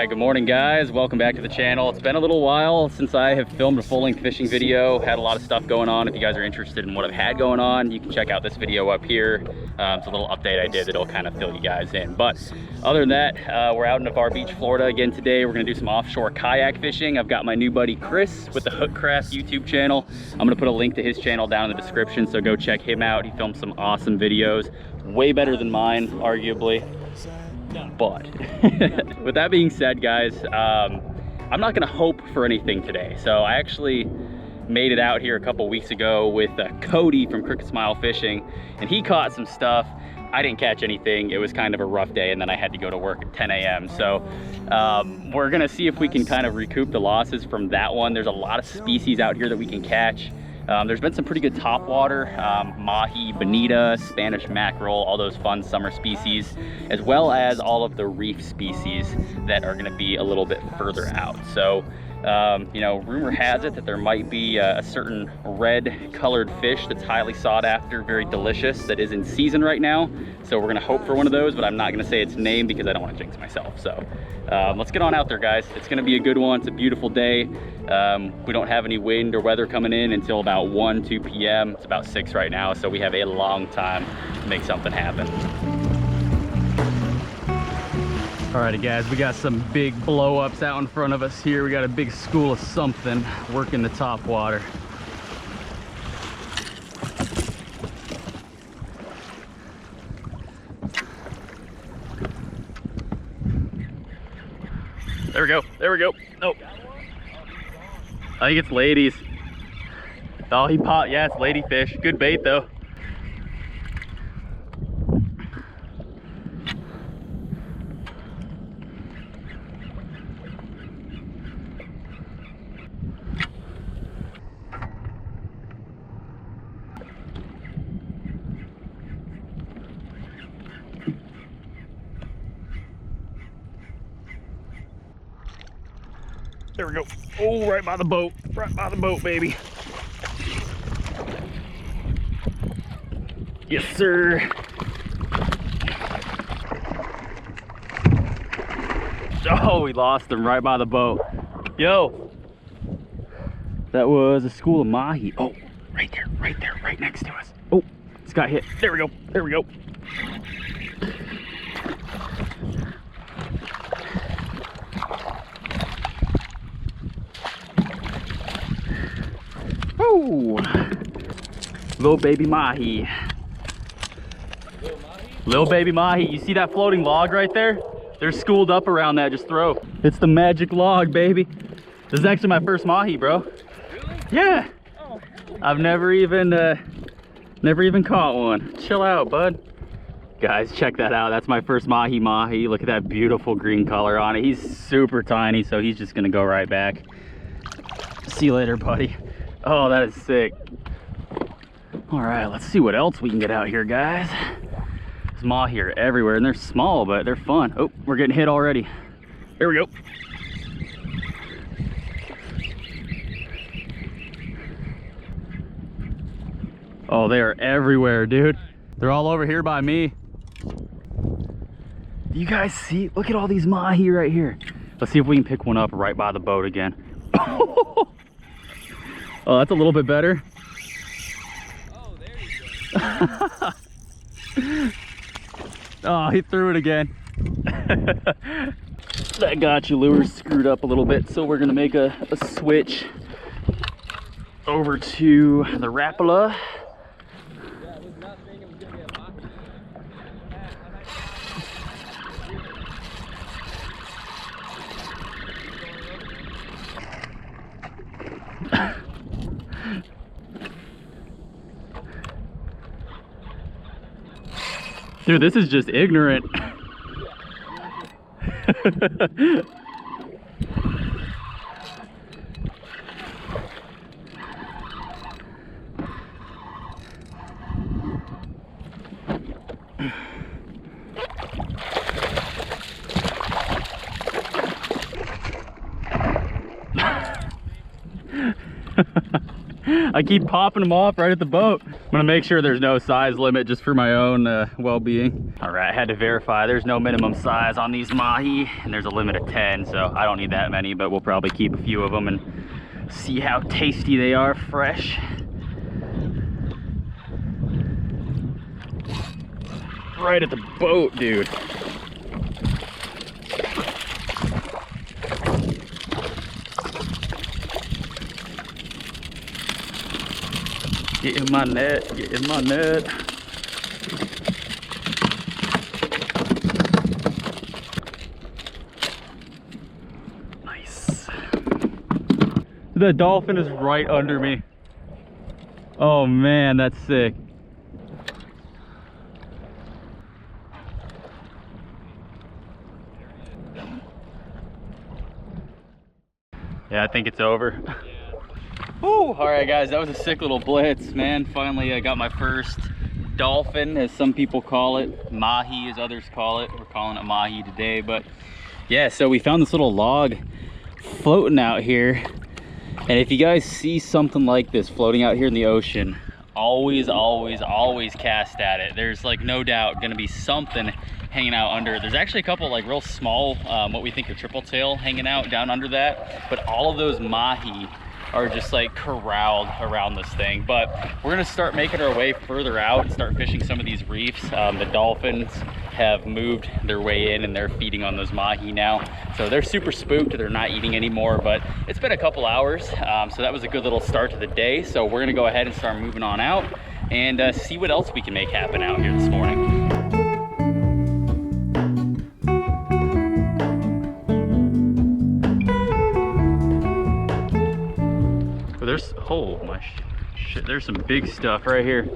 right, good morning guys, welcome back to the channel. It's been a little while since I have filmed a full-length fishing video. Had a lot of stuff going on. If you guys are interested in what I've had going on, you can check out this video up here. It's a little update I did that'll kind of fill you guys in. But other than that, we're out in Navarre Beach, Florida again today. We're gonna do some offshore kayak fishing. I've got my new buddy Chris with the HOOKCRAFT YouTube channel. I'm gonna put a link to his channel down in the description, so go check him out. He films some awesome videos, way better than mine, arguably. But with that being said, guys, I'm not gonna hope for anything today. So I actually made it out here a couple weeks ago with Cody from Crooked Smile Fishing, and he caught some stuff. I didn't catch anything. It was kind of a rough day, and then I had to go to work at 10 a.m. So we're gonna see if we can kind of recoup the losses from that one. There's a lot of species out here that we can catch. There's been some pretty good topwater, Mahi, bonita, Spanish mackerel, all those fun summer species, as well as all of the reef species that are gonna be a little bit further out. So, you know, rumor has it that there might be a certain red colored fish that's highly sought after, very delicious, that is in season right now. So we're gonna hope for one of those, but I'm not gonna say its name because I don't wanna jinx myself. So let's get on out there, guys. It's gonna be a good one. It's a beautiful day. We don't have any wind or weather coming in until about 1, 2 p.m. It's about 6 right now, so we have a long time to make something happen. Alrighty guys, we got some big blow-ups out in front of us here. We got a big school of something working the top water. There we go, there we go. Oh, I think it's ladies. Oh, he popped, yeah, it's ladyfish. Good bait though. There we go. Oh, right by the boat. Right by the boat, baby. Yes, sir. Oh, we lost him right by the boat. Yo. That was a school of Mahi. Oh, right there, right next to us. Oh, it's got hit. There we go. There we go. Woo! Little baby Mahi. Little baby Mahi. You see that floating log right there? They're schooled up around that. Just throw. It's the magic log, baby. This is actually my first Mahi, bro. Really? Yeah. Oh. I've never even caught one. Chill out, bud. Guys, check that out. That's my first Mahi. Look at that beautiful green color on it. He's super tiny, so he's just gonna go right back. See you later, buddy. Oh, that is sick. All right, let's see what else we can get out here, guys. There's Mahi here everywhere, and they're small, but they're fun. Oh, we're getting hit already. There we go. Oh, they are everywhere, dude. They're all over here by me. Do you guys see? Look at all these Mahi right here. Let's see if we can pick one up right by the boat again. Oh, that's a little bit better. Oh, there you go. Oh, he threw it again. That gotcha lure's screwed up a little bit, so we're gonna make a switch over to the Rapala. Dude, this is just ignorant. I keep popping them off right at the boat. I'm gonna make sure there's no size limit just for my own well-being. All right, I had to verify there's no minimum size on these Mahi, and there's a limit of 10, so I don't need that many, but we'll probably keep a few of them and see how tasty they are fresh. Right at the boat, dude. Get in my net, get in my net. Nice. The dolphin is right under me. Oh man, that's sick. Yeah, I think it's over. Woo! All right, guys, that was a sick little blitz, man. Finally, I got my first dolphin, as some people call it. Mahi, as others call it. We're calling it Mahi today, but yeah, so we found this little log floating out here. And if you guys see something like this floating out here in the ocean, always cast at it. There's like no doubt gonna be something hanging out under it. There's actually a couple like real small, what we think are triple tail hanging out down under that. But all of those Mahi are just like corralled around this thing. But we're gonna start making our way further out and start fishing some of these reefs. The dolphins have moved their way in and they're feeding on those Mahi now. So they're super spooked, they're not eating anymore, but it's been a couple hours. So that was a good little start to the day. So we're gonna go ahead and start moving on out and see what else we can make happen out here this morning. There's, oh my shit, there's some big stuff right here.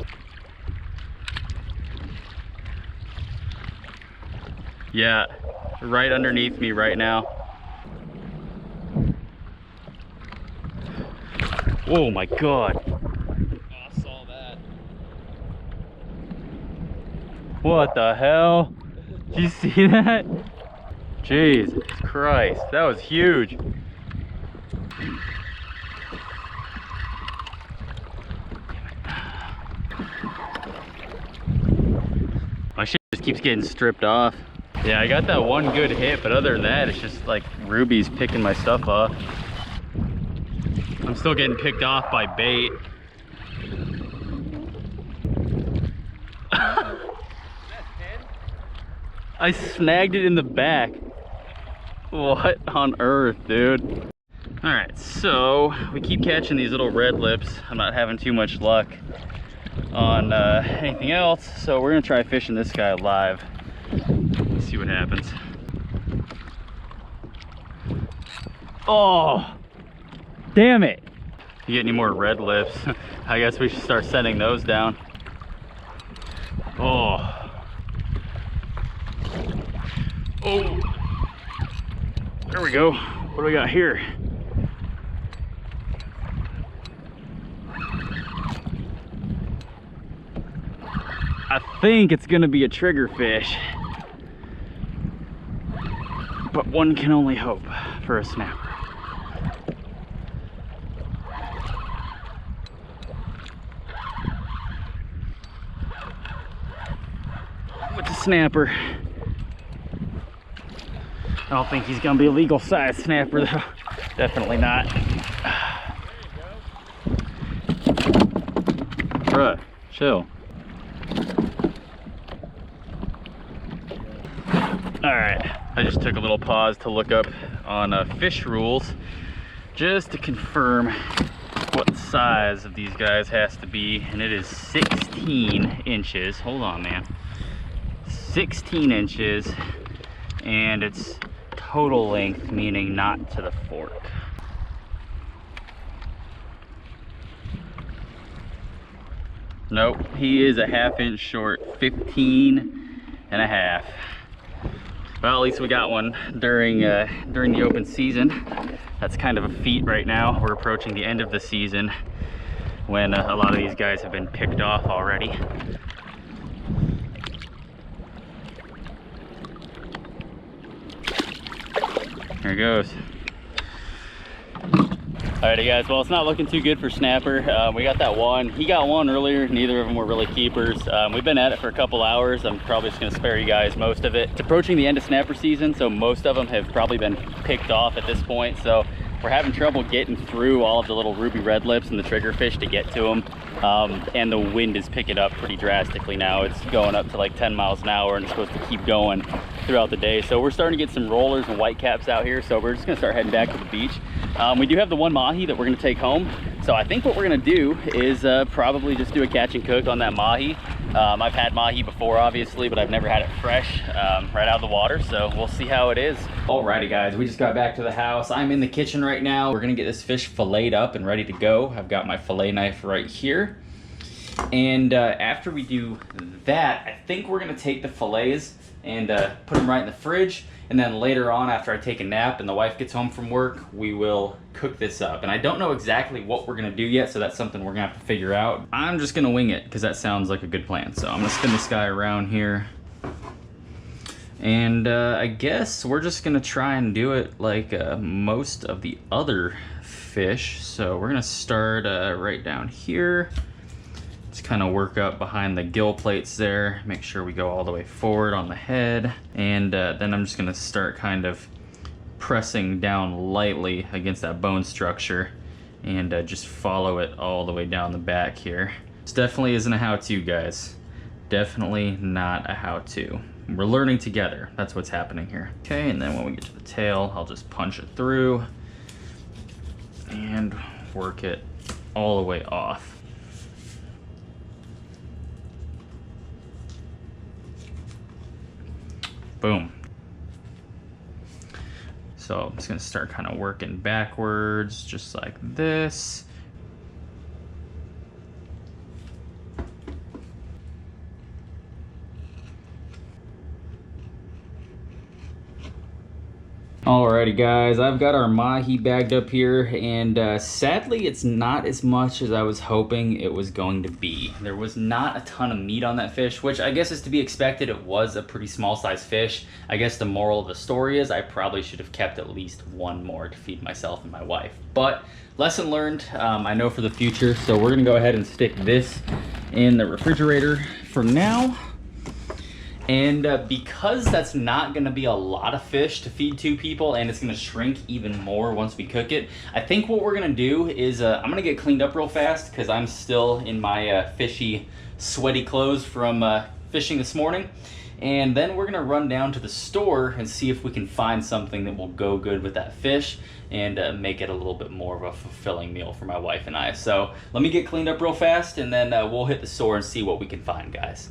Yeah, right underneath me right now. Oh my God. I saw that. What the hell? Did you see that? Jesus Christ, that was huge. My shit just keeps getting stripped off. Yeah, I got that one good hit, but other than that, it's just like rubies picking my stuff off. I'm still getting picked off by bait. I snagged it in the back. What on earth, dude? All right, so we keep catching these little red lips. I'm not having too much luck on anything else, so we're gonna try fishing this guy live. Let's see what happens. Oh, damn it. If you get any more red lips, I guess we should start sending those down. Oh. Oh. There we go. What do we got here? I think it's gonna be a trigger fish, but one can only hope for a snapper. With the snapper. I don't think he's gonna be a legal size snapper though. Definitely not. Bruh, chill. All right, I just took a little pause to look up on fish rules just to confirm what the size of these guys has to be, and it is 16 inches. Hold on, man. 16 inches, and it's total length, meaning not to the fork. Nope, he is a ½ inch short, 15 and a half. Well, at least we got one during the open season. That's kind of a feat right now. We're approaching the end of the season when a lot of these guys have been picked off already. There he goes. Alrighty guys, well it's not looking too good for snapper. We got that one. He got one earlier. Neither of them were really keepers. We've been at it for a couple hours. I'm probably just gonna spare you guys most of it. It's approaching the end of snapper season, so most of them have probably been picked off at this point. So we're having trouble getting through all of the little ruby red lips and the triggerfish to get to them. And the wind is picking up pretty drastically now. It's going up to like 10 miles an hour and it's supposed to keep going throughout the day. So we're starting to get some rollers and whitecaps out here. So we're just gonna start heading back to the beach. We do have the one Mahi that we're gonna take home. So I think what we're gonna do is probably just do a catch and cook on that Mahi. I've had Mahi before obviously, but I've never had it fresh right out of the water. So we'll see how it is. Alrighty guys, we just got back to the house. I'm in the kitchen right now. We're gonna get this fish filleted up and ready to go. I've got my fillet knife right here. And after we do that, I think we're gonna take the fillets and put them right in the fridge. And then later on, after I take a nap and the wife gets home from work, we will cook this up. And I don't know exactly what we're gonna do yet, so that's something we're gonna have to figure out. I'm just gonna wing it, because that sounds like a good plan. So I'm gonna spin this guy around here. And I guess we're just gonna try and do it like most of the other fish. So we're gonna start right down here. Just kind of work up behind the gill plates there. Make sure we go all the way forward on the head. And then I'm just gonna start kind of pressing down lightly against that bone structure and just follow it all the way down the back here. This definitely isn't a how-to, guys. Definitely not a how-to. We're learning together. That's what's happening here. Okay, and then when we get to the tail, I'll just punch it through and work it all the way off. Boom. So I'm just gonna start kind of working backwards, just like this. Alrighty guys, I've got our Mahi bagged up here, and sadly it's not as much as I was hoping it was going to be. There was not a ton of meat on that fish, which I guess is to be expected. It was a pretty small size fish. I guess the moral of the story is I probably should have kept at least one more to feed myself and my wife. But lesson learned, I know for the future, so we're gonna go ahead and stick this in the refrigerator for now. And because that's not gonna be a lot of fish to feed two people, and it's gonna shrink even more once we cook it, I think what we're gonna do is I'm gonna get cleaned up real fast because I'm still in my fishy, sweaty clothes from fishing this morning. And then we're gonna run down to the store and see if we can find something that will go good with that fish and make it a little bit more of a fulfilling meal for my wife and I. So let me get cleaned up real fast, and then we'll hit the store and see what we can find, guys.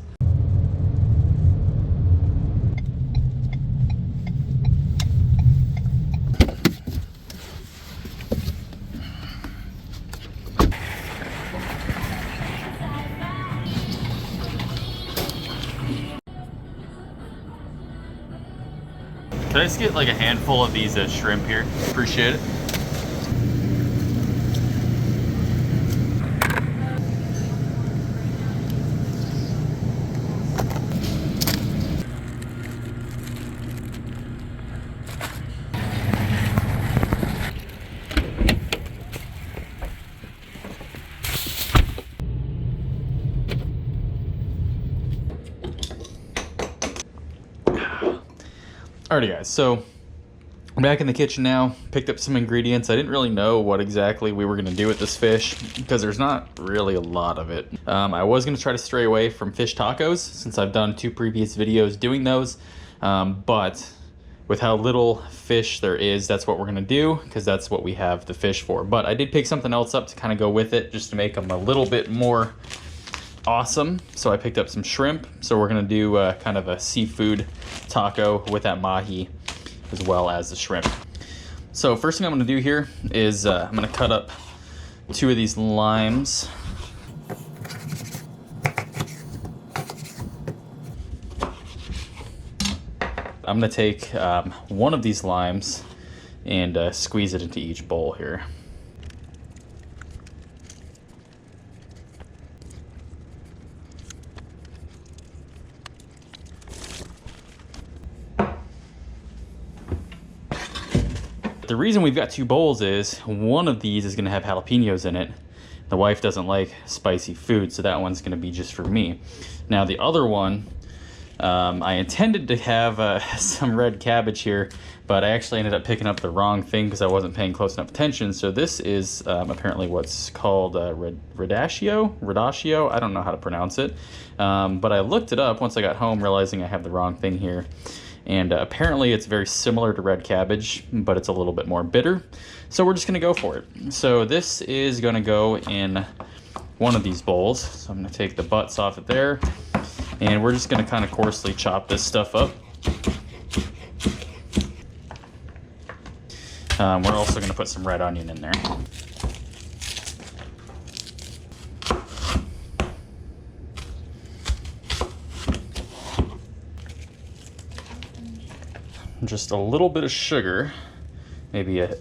Can I just get like a handful of these shrimp here? Appreciate it. Alrighty guys, so I'm back in the kitchen now, picked up some ingredients. I didn't really know what exactly we were gonna do with this fish because there's not really a lot of it. I was gonna try to stray away from fish tacos since I've done 2 previous videos doing those, but with how little fish there is, that's what we're gonna do because that's what we have the fish for. But I did pick something else up to kind of go with it just to make them a little bit more awesome. So I picked up some shrimp. So we're gonna do kind of a seafood taco with that Mahi as well as the shrimp. So first thing I'm gonna do here is I'm gonna cut up 2 of these limes. I'm gonna take 1 of these limes and squeeze it into each bowl here. The reason we've got 2 bowls is one of these is gonna have jalapenos in it. The wife doesn't like spicy food, so that one's gonna be just for me. Now the other one, I intended to have some red cabbage here, but I actually ended up picking up the wrong thing because I wasn't paying close enough attention. So this is apparently what's called radicchio. I don't know how to pronounce it, but I looked it up once I got home, realizing I have the wrong thing here. And apparently it's very similar to red cabbage, but it's a little bit more bitter. So we're just gonna go for it. So this is gonna go in one of these bowls. So I'm gonna take the butts off it there, and we're just gonna kind of coarsely chop this stuff up. We're also gonna put some red onion in there. Just a little bit of sugar, maybe a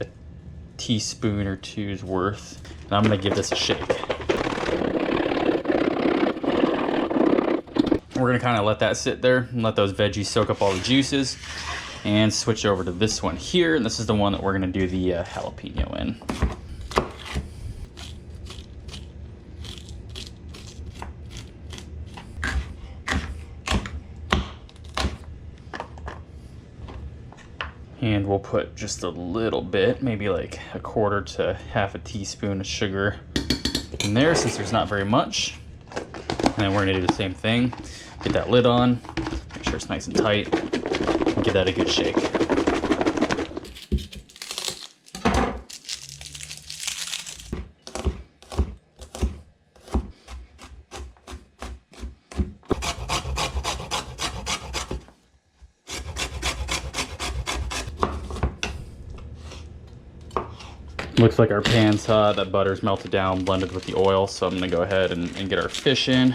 teaspoon or two's worth. And I'm gonna give this a shake. We're gonna kind of let that sit there and let those veggies soak up all the juices, and switch over to this one here. And this is the one that we're gonna do the jalapeno in. And we'll put just a little bit, maybe like a quarter to half a teaspoon of sugar in there, since there's not very much. And then we're gonna do the same thing. Get that lid on, make sure it's nice and tight, and give that a good shake. Looks like our pan's hot, that butter's melted down, blended with the oil, so I'm gonna go ahead and get our fish in.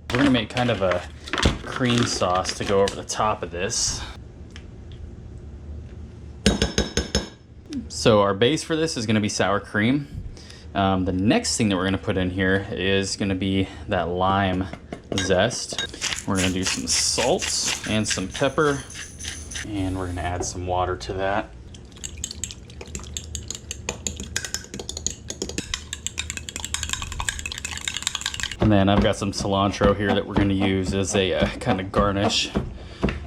We're gonna make kind of a cream sauce to go over the top of this. So our base for this is gonna be sour cream. The next thing that we're gonna put in here is gonna be that lime zest. We're gonna do some salt and some pepper, and we're gonna add some water to that. And then I've got some cilantro here that we're gonna use as a kind of garnish.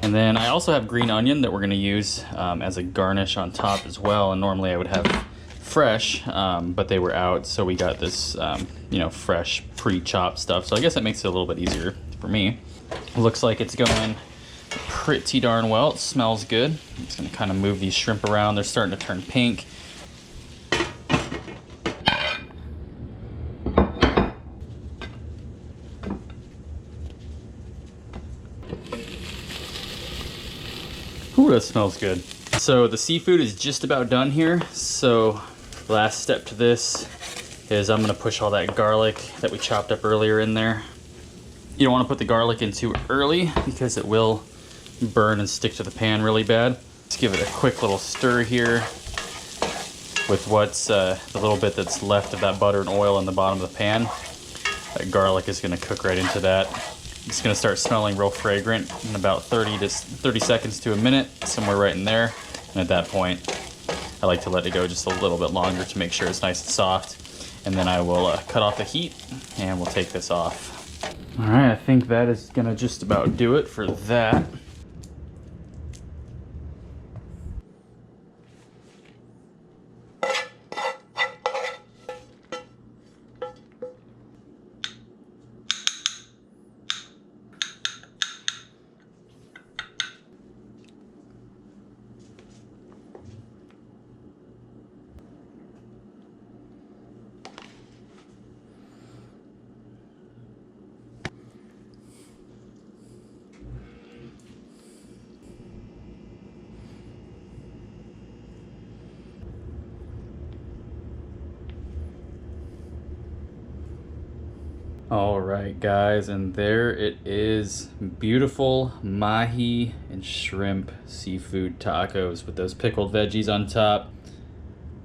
And then I also have green onion that we're gonna use as a garnish on top as well. And normally I would have fresh, but they were out. So we got this, you know, fresh pre-chopped stuff. So I guess that makes it a little bit easier for me. It looks like it's going pretty darn well. It smells good. I'm just gonna kind of move these shrimp around. They're starting to turn pink. Ooh, that smells good. So the seafood is just about done here. So last step to this is I'm gonna push all that garlic that we chopped up earlier in there. You don't wanna put the garlic in too early because it will burn and stick to the pan really bad. Let's give it a quick little stir here with what's the little bit that's left of that butter and oil in the bottom of the pan. That garlic is gonna cook right into that. It's gonna start smelling real fragrant in about 30 seconds to a minute, somewhere right in there. And at that point, I like to let it go just a little bit longer to make sure it's nice and soft. And then I will cut off the heat and we'll take this off. All right, I think that is gonna just about do it for that. All right, guys, and there it is. Beautiful mahi and shrimp seafood tacos with those pickled veggies on top.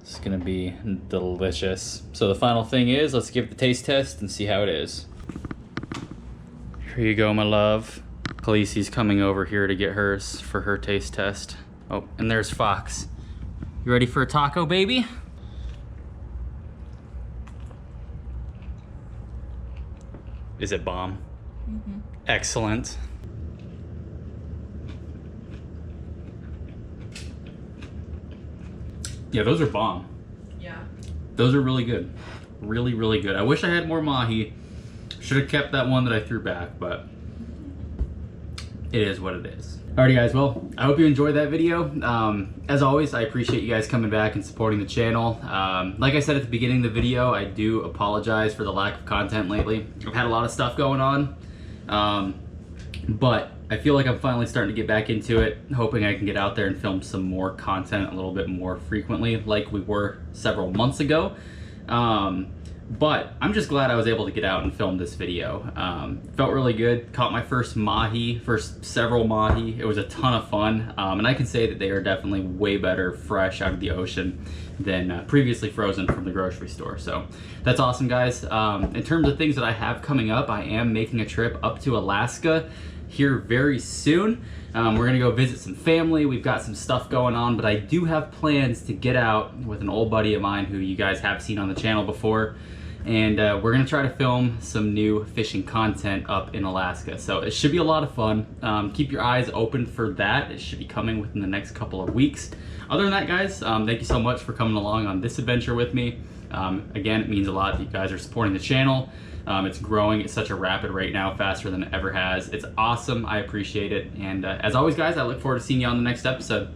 It's gonna be delicious. So the final thing is, let's give it the taste test and see how it is. Here you go, my love. Khaleesi's coming over here to get hers for her taste test. Oh, and there's Fox. You ready for a taco, baby? Is it bomb? Mm-hmm. Excellent. Yeah, those are bomb. Yeah. Those are really good. Really, really good. I wish I had more Mahi. Should have kept that one that I threw back, but it is what it is. Alrighty guys, well, I hope you enjoyed that video. As always, I appreciate you guys coming back and supporting the channel. Like I said at the beginning of the video, I do apologize for the lack of content lately. I've had a lot of stuff going on, but I feel like I'm finally starting to get back into it, hoping I can get out there and film some more content a little bit more frequently like we were several months ago. But I'm just glad I was able to get out and film this video. Felt really good. Caught my first Mahi, first several Mahi. It was a ton of fun. And I can say that they are definitely way better fresh out of the ocean than previously frozen from the grocery store. So that's awesome, guys. In terms of things that I have coming up, I am making a trip up to Alaska here very soon. We're gonna go visit some family. We've got some stuff going on, but I do have plans to get out with an old buddy of mine who you guys have seen on the channel before. And we're gonna try to film some new fishing content up in Alaska. So it should be a lot of fun. Keep your eyes open for that. It should be coming within the next couple of weeks. Other than that, guys, thank you so much for coming along on this adventure with me. Again, it means a lot that you guys are supporting the channel. It's growing at such a rapid rate now, faster than it ever has. It's awesome, I appreciate it. And as always, guys, I look forward to seeing you on the next episode.